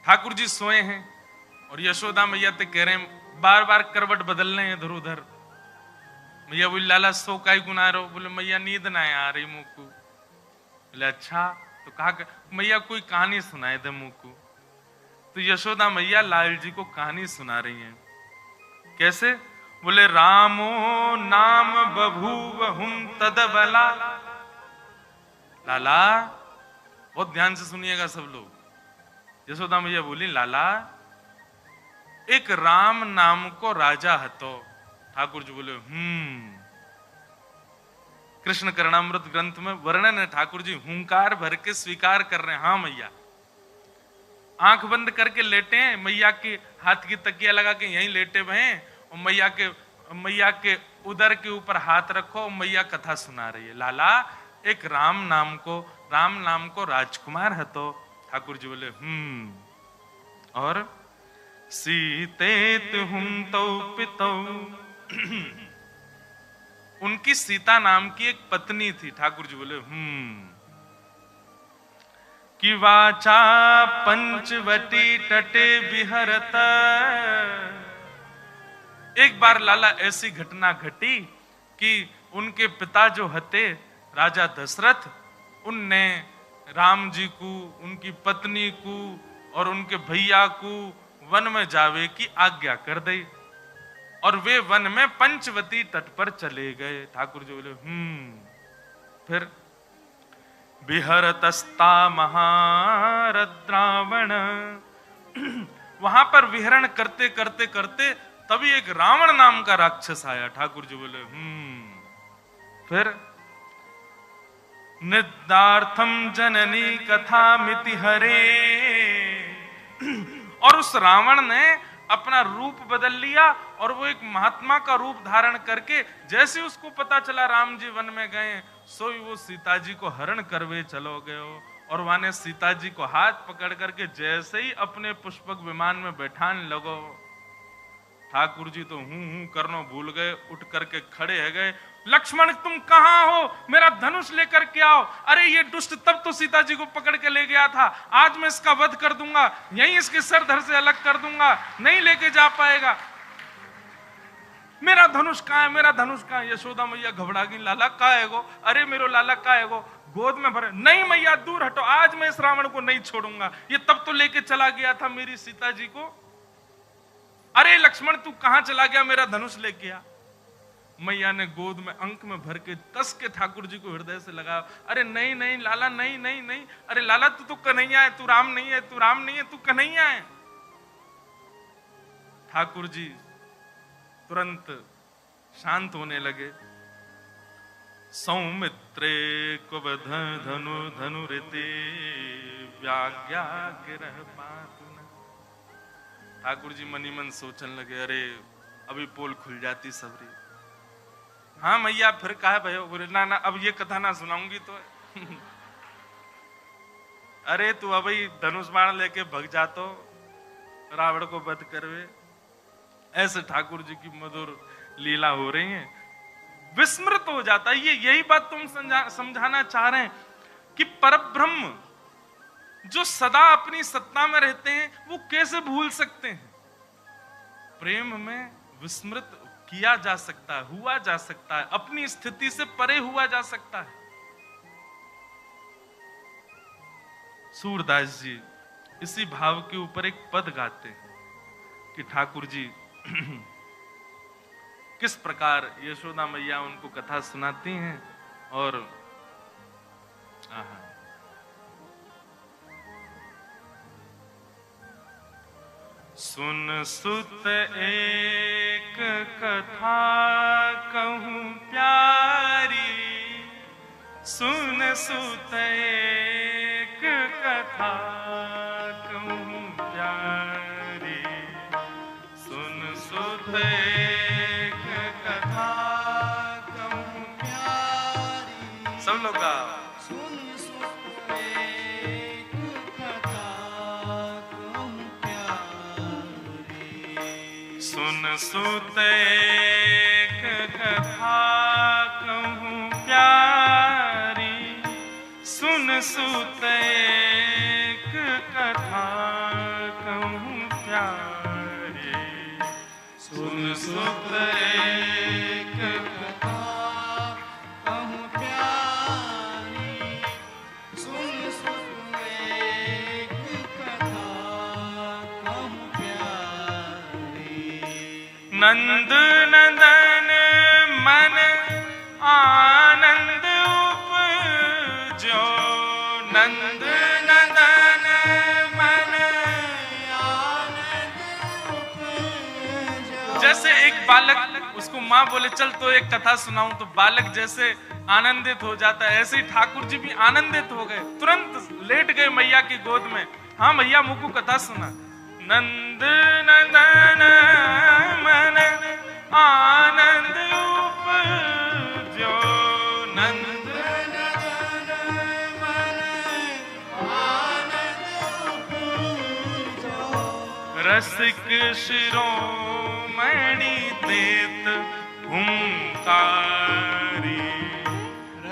ठाकुर जी सोए हैं और यशोदा मैया ते कह रहे हैं, बार बार करवट बदल रहे हैं इधर उधर। मैया बोली लाला सो काई गुना रहो? बोले मैया नींद ना आ रही मुझको। बोले अच्छा, तो कहा मैया कोई कहानी सुनाए दे मुझको। तो यशोदा मैया लाल जी को कहानी सुना रही हैं। कैसे? बोले रामो नाम बभूव हुम तदबला। लाला बहुत ध्यान से सुनिएगा सब लोग। यशोदा मैया बोली लाला एक राम नाम को राजा हतो। ठाकुर जी बोले कृष्ण करणामृत ग्रंथ में वर्णन है, ठाकुर जी हुंकार भर के स्वीकार कर रहे हैं। हाँ मैया, आंख बंद करके लेटे हैं, मैया के हाथ की तकिया लगा के यहीं लेटे हुए हैं और मैया के उदर के ऊपर हाथ रखो, मैया कथा सुना रही है। लाला एक राम नाम को राजकुमार है। तो ठाकुर जी बोले और सीतेत हुम तो पितौ। उनकी सीता नाम की एक पत्नी थी। ठाकुर जी बोले कि वाचा पंचवटी तटे विहरत। एक बार लाला ऐसी घटना घटी कि उनके पिता जो हते राजा दशरथ, उनने राम जी को, उनकी पत्नी को और उनके भैया को वन में जावे की आज्ञा कर दी और वे वन में पंचवती तट पर चले गए। ठाकुर जी बोले फिर विहरतस्ता महारद्रावण। वहां पर विहरण करते करते करते तभी एक रावण नाम का राक्षस आया। ठाकुर जी बोले फिर निदार्थम जननी कथा मिति हरे। और उस रावण ने अपना रूप बदल लिया और वो एक महात्मा का रूप धारण करके, जैसे उसको पता चला राम जी वन में गए, सोई वो सीता जी को हरण करवे चलो गयो। और वाने सीता जी को हाथ पकड़ करके जैसे ही अपने पुष्पक विमान में बैठाने लगो, ठाकुर जी तो हूं करनो भूल गए, उठ करके खड़े है गए। लक्ष्मण तुम कहां हो? मेरा धनुष लेकर के आओ। अरे ये दुष्ट तब तो सीता जी को पकड़ के ले गया था, आज मैं इसका वध कर दूंगा, यहीं इसके सर धड़ से अलग कर दूंगा, नहीं लेके जा पाएगा। मेरा धनुष कहां है? मेरा धनुष कहां है? यशोदा मैया घबरा गई, लाला कहां है गो? अरे मेरो लाला कहां है गो? गोद में भरे। नहीं मैया दूर हटो, आज मैं इस रावण को नहीं छोड़ूंगा, ये तब तो लेके चला गया था मेरी सीता जी को। अरे लक्ष्मण तू कहां चला गया? मेरा धनुष लेके आ। मैया ने गोद में अंक में भर के कस के ठाकुर जी को हृदय से लगाया। अरे नहीं नहीं लाला, नहीं नहीं नहीं, अरे लाला तू तो कन्हैया है, तू राम नहीं है, तू राम नहीं है, तू कन्हैया है। ठाकुर जी तुरंत शांत होने लगे। सौमित्रे कुब धनु धनुरिते व्याज्ञा गिरह पातुन। ठाकुर जी मनी मन सोचने लगे, अरे अभी पोल खुल जाती सबरी। हाँ मैया फिर कहा भयो? बोले ना ना अब ये कथा ना सुनाऊंगी तो। अरे तू अभी धनुष बाण लेके भग जातो, रावण को वध करवे। ऐसे ठाकुर जी की मधुर लीला हो रही है, विस्मृत हो जाता है। ये यही बात तुम समझाना चाह रहे हैं कि परब्रह्म जो सदा अपनी सत्ता में रहते हैं वो कैसे भूल सकते हैं? प्रेम में विस्मृत किया जा सकता है, हुआ जा सकता है, अपनी स्थिति से परे हुआ जा सकता है। सूरदास जी इसी भाव के ऊपर एक पद गाते हैं कि ठाकुर जी किस प्रकार यशोदा मैया उनको कथा सुनाती हैं। और सुन सुत एक कथा कहूं प्यारी, सुन सुत एक कथा कहूं प्यारी, सुन सुत एक कथा कहूं प्यारी। सब लोग का सुन सुत एक कथा कहूं प्यारी, सुन सुत एक कथा सुत एक कथा कहूँ प्यारी, सुन सुत एक कथा कहूँ प्यारी। नंद नंदन मन आनंद उपजो, नंद नंदन मन आनंद उपजो। जैसे एक बालक, उसको माँ बोले चल तो एक कथा सुनाऊं, तो बालक जैसे आनंदित हो जाता है, ऐसे ही ठाकुर जी भी आनंदित हो गए, तुरंत लेट गए मैया की गोद में। हाँ मैया मुझको कथा सुना। नंद नंदन मन आनंद उपजो, नंद नंदन मन आनंद उपजो। रसिक शिरोमणि देत हुंकारी,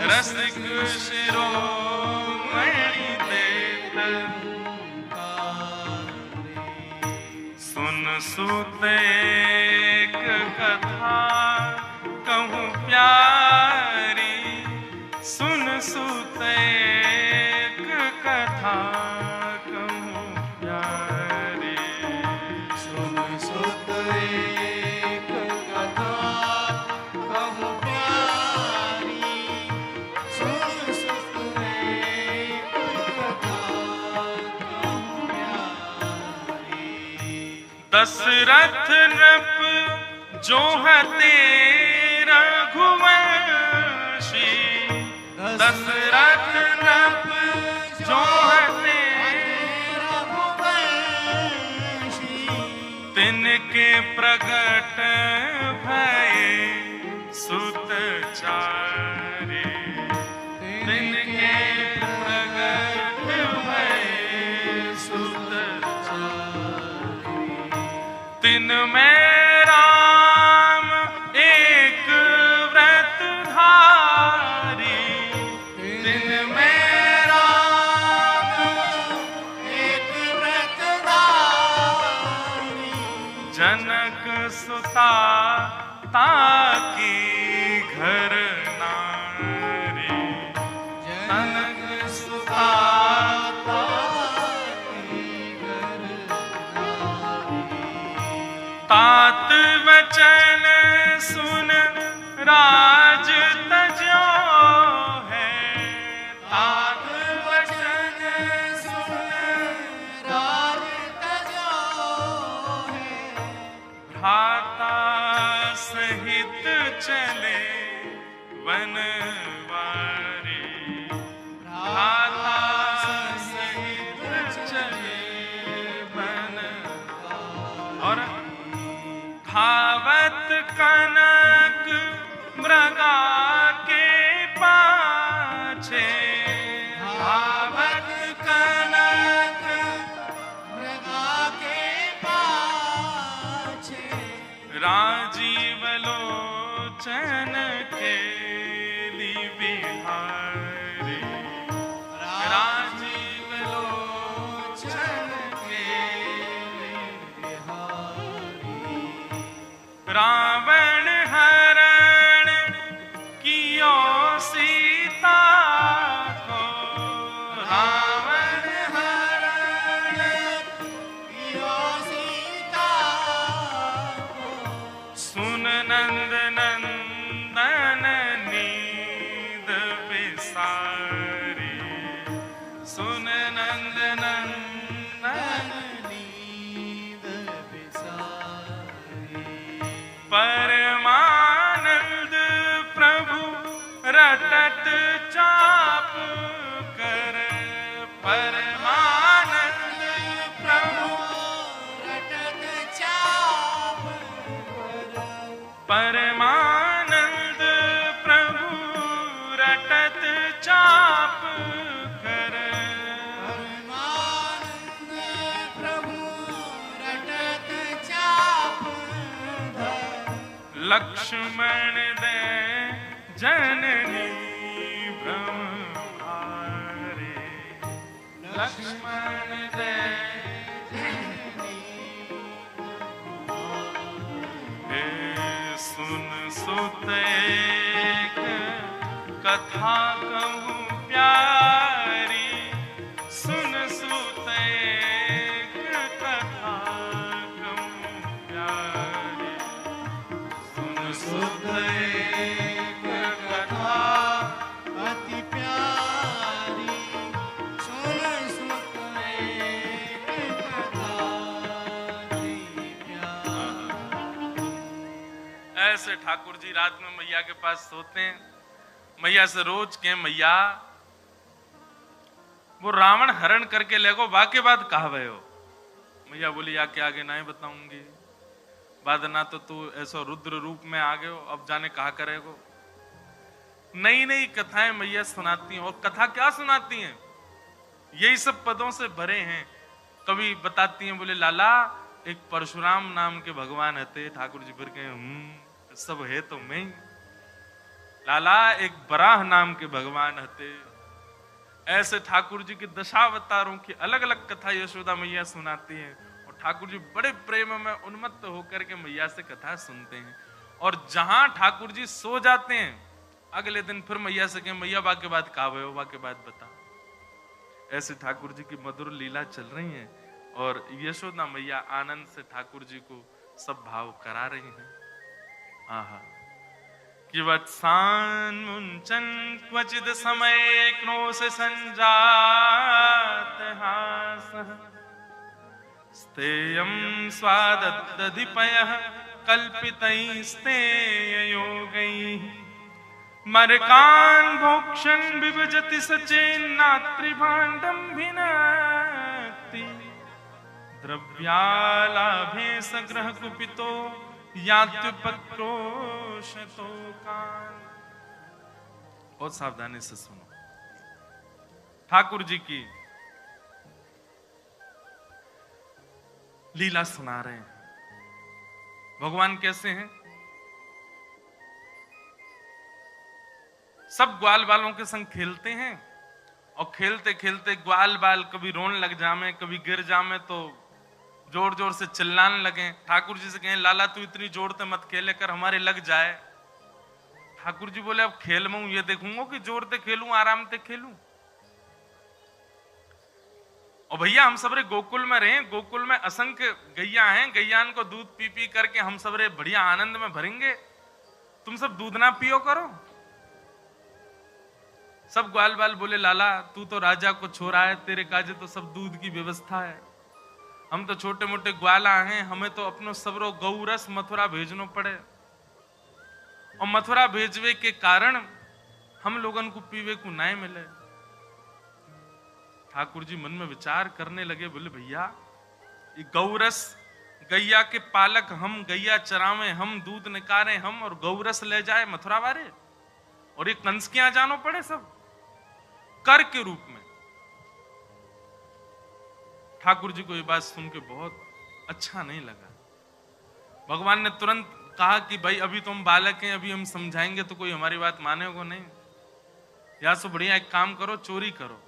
रसिक शिरोमणि देत हुंकारी। सुन सुत एक कथा कहूँ प्यारी, सुन सुत एक कथा कहूँ प्यारी। सुन सुत एक कथा कहूँ प्यारी, सुन सुत एक कथा कहूँ प्यारी। दशरथ नृप जो है तेरा रघुवंशी, दशरथ नृप जो है तेरा रघुवंशी। तिनके प्रगट भये सुत चारे, तिनके प्रगट भये सुत चारे। तिन में राम एक व्रत धारी, तिन में राम एक व्रत धारी। जनक सुता ताकी घर नारी, जनक सुता ताकी घर नारी। तात वचन सुन राज तजो है, तात वचन सुन राज तजो है। भ्राता सहित चले वनवारी, भ्राता सहित चले वनवारी। और खावत कनक मृगा के पाछे, खावत कनक मृगा के पाछे। राजीव लोचन खेली बिहारी, राजीव लोचन खेली बिहारी। रावण हरण कियो सीता को, रावण हरण कियो सीता को। सुन नंद नंदन नींद बिसारी, सुन नंद नंदन नींद बिसारी। परमानंद प्रभु रटत चाप कर, परमानंद प्रभु रटत चाप कर। परमानंद प्रभु रटत चाप कर। परमानंद प्रभु रटत चाप धर। लक्ष्मण दे जननी भ्रम भारे, लक्ष्मण दे जननी भ्रम भारे। सुत एक कथा कहूँ प्यारी, सुन सुत एक कथा कहूँ प्यारी, सुन सुत एक कथा अति प्यारी, सुन सुत एक कथा अति प्यारी। ऐसे ठाकुर जी रात में मैया के पास सोते हैं। मैया से रोज के मैया वो रावण हरण करके ले गो, बाकी बात कहवे हो। मैया बोली आके आगे नहीं बताऊंगी, बाद ना तो तू ऐसा रुद्र रूप में आ गए हो, अब जाने कहा करेगो। नई नई कथाएं मैया सुनाती हैं, और कथा क्या सुनाती हैं, यही सब पदों से भरे हैं। कभी बताती हैं, बोले लाला एक परशुराम नाम के भगवान हते। ठाकुर जी फिर कहे सब है तो मैं ही। लाला एक बराह नाम के भगवान हते। ऐसे ठाकुर जी के दशावतारों की अलग अलग कथा यशोदा मैया सुनाती हैं, और ठाकुर जी बड़े प्रेम में उन्मत्त होकर के मैया से कथा सुनते हैं। और जहां ठाकुर जी सो जाते हैं, अगले दिन फिर मैया से कहें मैया वाक्य बात कावे हो, वाक्य बात बता। ऐसे ठाकुर जी की मधुर लीला चल रही है, और यशोदा मैया आनंद से ठाकुर जी को सब भाव करा रही हैं। आहा कि वत्सान मुंचन क्वचिद समय क्रोश संजात हासः, स्तेयं स्वाददधिपयः कल्पितैस्तेय योगैः, मरकान् भोक्षन् विभजति सचेन्नात्रिभाण्डं भिनक्ति, द्रव्यालाभे सग्रह कुपितो यात्युपक्रोशतो कान। बहुत सावधानी से सुनो, ठाकुर जी की लीला सुना रहे हैं। भगवान कैसे हैं? सब ग्वाल बालों के संग खेलते हैं, और खेलते खेलते ग्वाल बाल कभी रोने लग जामे, कभी गिर जामे तो जोर जोर से चिल्लाने लगे। ठाकुर जी से कहें लाला तू इतनी जोर से मत खेले कर, हमारे लग जाए। ठाकुर जी बोले अब खेल में ये देखूंगा कि जोर से खेलूं आराम से खेलूं। और भैया हम सबरे गोकुल में रहे, गोकुल में असंख्य गैया हैं, गैयान को दूध पी पी करके हम सबरे बढ़िया आनंद में भरेंगे, तुम सब दूध ना पियो करो। सब ग्वाल बाल बोले लाला तू तो राजा को छोरा है, तेरे काजे तो सब दूध की व्यवस्था है, हम तो छोटे मोटे ग्वाला हैं, हमें तो अपनो सबरो गौरस मथुरा भेजनो पड़े, और मथुरा भेजवे के कारण हम लोगन को पीवे को नहीं मिले। ठाकुर जी मन में विचार करने लगे, बोले भैया ये गौरस गैया के पालक हम, गैया चरावे हम, दूध निकारे हम, और गौरस ले जाए मथुरा वाले, और ये कंस के यहां जानो पड़े सब कर के रूप में। ठाकुर जी को ये बात सुन के बहुत अच्छा नहीं लगा। भगवान ने तुरंत कहा कि भाई अभी तो हम बालक हैं, अभी हम समझाएंगे तो कोई हमारी बात मानेगा नहीं, या सो बढ़िया एक काम करो चोरी करो।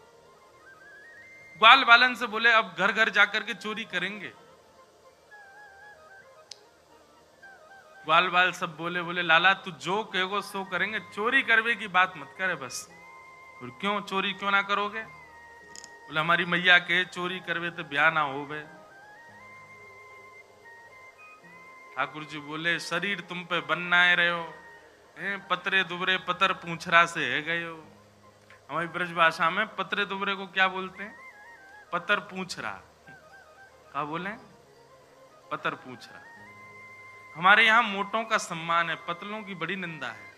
ग्वाल बालन से बोले अब घर घर जाकर के चोरी करेंगे। ग्वाल बाल सब बोले बोले लाला तू जो कहोगे सो करेंगे, चोरी करवे की बात मत करे बस। और क्यों चोरी क्यों ना करोगे? बोले हमारी मैया के चोरी करवे तो ब्याह ना होवे। ठाकुर जी बोले शरीर तुम पे बनना रहे हो, पतरे दुबरे पतर पूछरा से है गए हो। हमारी ब्रज भाषा में पतरे दुबरे को क्या बोलते हैं? पतर पूछरा। क्या बोले? पतर पूछरा। हमारे यहाँ मोटों का सम्मान है, पतलों की बड़ी निंदा है,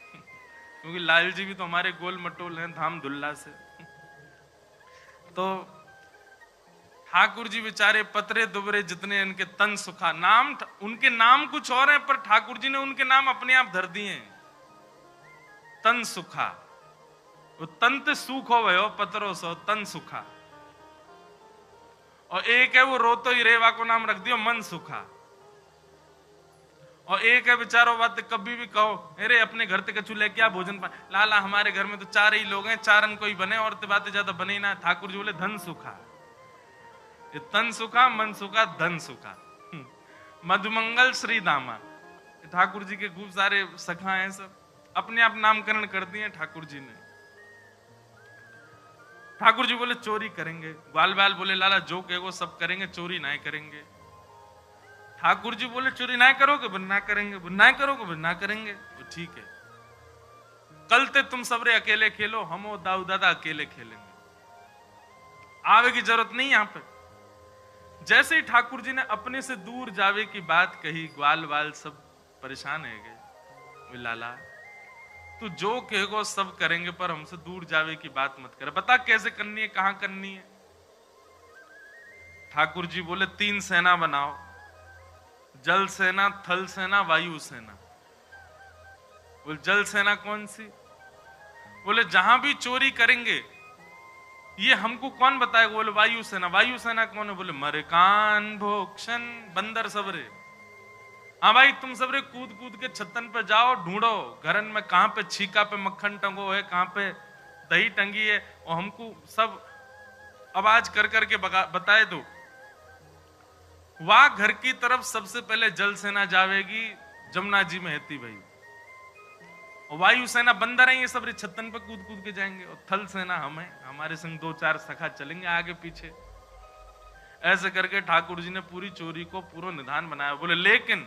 क्योंकि लाल जी भी तो हमारे गोल मटोल हैं धाम धुल्ला से। तो ठाकुर जी बेचारे पतरे दुबरे जितने इनके तन सुखा, नाम उनके नाम कुछ और हैं, पर ठाकुर जी ने उनके नाम अपने आप धर दिए। तन सुखा, वो तंत सुख हो गए हो पतरो सो तन सुखा। और एक है वो रोतो ही रेवा को नाम रख दियो मन सुखा। और एक है बेचारो बात कभी भी कहो अरे अपने घर तक चूल्हे क्या भोजन पा लाला हमारे घर में तो 4 ही लोग हैं, 4 कोई बने और तो बातें ज्यादा बने ना। ठाकुर जी बोले धन सुखा। ये तन सुखा मन सुखा धन सुखा। मधुमंगल श्री दामा। ठाकुर जी के खूब सारे सखा हैं, सब अपने आप नामकरण कर दिए ठाकुर जी ने। ठाकुर जी बोले चोरी करेंगे, ग्वाल बाल बोले लाला जो कहेगो सब करेंगे, चोरी ना करेंगे। ठाकुर जी बोले चोरी ना करोगे, बोले ना करेंगे, बोले ना करोगे, बोले ना करेंगे। तो ठीक है, कल ते तुम सबरे अकेले खेलो, हम और दाऊ दादा अकेले खेलेंगे, आवे की जरूरत नहीं यहाँ पे। जैसे ही ठाकुर जी ने अपने से दूर जावे की बात कही, ग्वाल बाल सब परेशान है गए। लाला तू जो कहेगो सब करेंगे, पर हमसे दूर जावे की बात मत कर, बता कैसे करनी है, कहां करनी है। ठाकुर जी बोले 3 सेना बनाओ, जल सेना, थल सेना, वायु सेना। बोले जल सेना कौन सी? बोले जहां भी चोरी करेंगे ये हमको कौन बताएगा? बोले वायु सेना। वायु सेना कौन है? बोले मरकान भोक्षण बंदर सबरे। हाँ भाई तुम सबरे कूद कूद के छतन पे जाओ, ढूंढो घरन में कहां पे छीका पे मक्खन टंगो है, कहां पे दही टंगी है, और हमको सब आवाज कर करके बताए दो। वहां घर की तरफ सबसे पहले जल सेना जावेगी, जमुना जी में हेती भाई। और वायु सेना बंदर है, ये सब छतन पे कूद कूद के जाएंगे। और थल सेना हमें, हमारे संग 2-4 सखा चलेंगे आगे पीछे। ऐसे करके ठाकुर जी ने पूरी चोरी को पूरा निधान बनाया। बोले लेकिन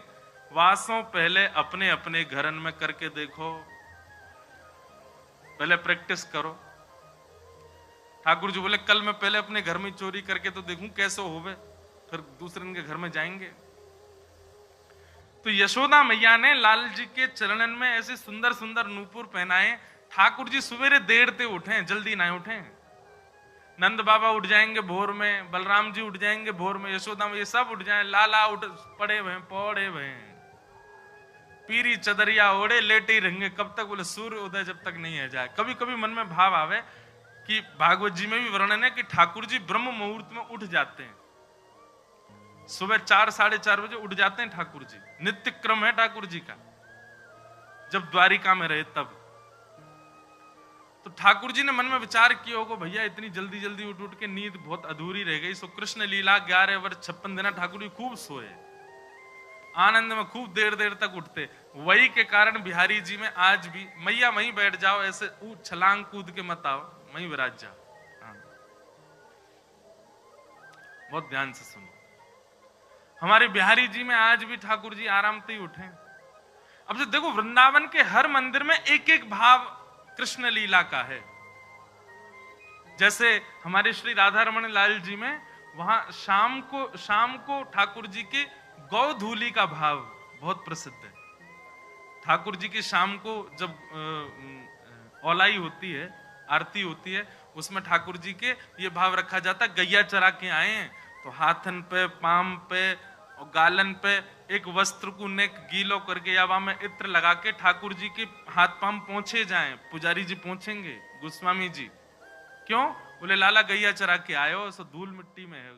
वासों पहले अपने अपने घरन में करके देखो, पहले प्रैक्टिस करो। ठाकुर जी बोले कल मैं पहले अपने घर में चोरी करके तो देखूं कैसे होवे, फिर दूसरे के घर में जाएंगे। तो यशोदा मैया ने लाल जी के चरणन में ऐसे सुंदर सुंदर नूपुर पहनाए। ठाकुर जी सवेरे देर से उठे, जल्दी ना उठे। नंद बाबा उठ जाएंगे भोर में, बलराम जी उठ जाएंगे भोर में, यशोदा में ये सब उठ जाए, लाला उठ पड़े हुए पौड़े हुए, पीरी चदरिया ओढ़े लेटे ही रहेंगे कब तक? बोले सूर्य उदय जब तक नहीं है जाए। कभी कभी मन में भाव आवे कि भागवत जी में भी वर्णन है कि ठाकुर जी ब्रह्म मुहूर्त में उठ जाते हैं, सुबह 4-4:30 बजे उठ जाते हैं ठाकुर जी। नित्य क्रम है ठाकुर जी का, जब द्वारिका में रहे तब। तो ठाकुर जी ने मन में विचार किया होगा भैया इतनी जल्दी जल्दी उठ उठ के नींद बहुत अधूरी रह गई। सो कृष्ण लीला 11 वर्ष 56 दिन ठाकुर जी खूब सोए, आनंद में खूब देर देर तक उठते। वही के कारण बिहारी जी में आज भी मैया वहीं बैठ जाओ, ऐसे छलांग कूद के मत आओ, वहीं विराज जाओ। बहुत ध्यान से सुनो, हमारे बिहारी जी में आज भी ठाकुर जी आराम से ही उठे। अब जो देखो वृंदावन के हर मंदिर में एक एक भाव कृष्ण लीला का है। जैसे हमारे श्री राधा रमण लाल जी में वहां शाम को ठाकुर जी के गौधूली का भाव बहुत प्रसिद्ध है। ठाकुर जी की शाम को जब औलाई होती है, आरती होती है, उसमें ठाकुर जी के ये भाव रखा जाता, गैया चरा के आए हैं तो हाथन पे, पाम पे और गालन पे एक वस्त्र को नेक गीलो करके या वहां में इत्र लगा के ठाकुर जी के हाथ पाम पहुंचे जाएं। पुजारी जी पहुंचेंगे, गोस्वामी जी। क्यों? बोले लाला गैया चरा के आयो, सो धूल मिट्टी में है।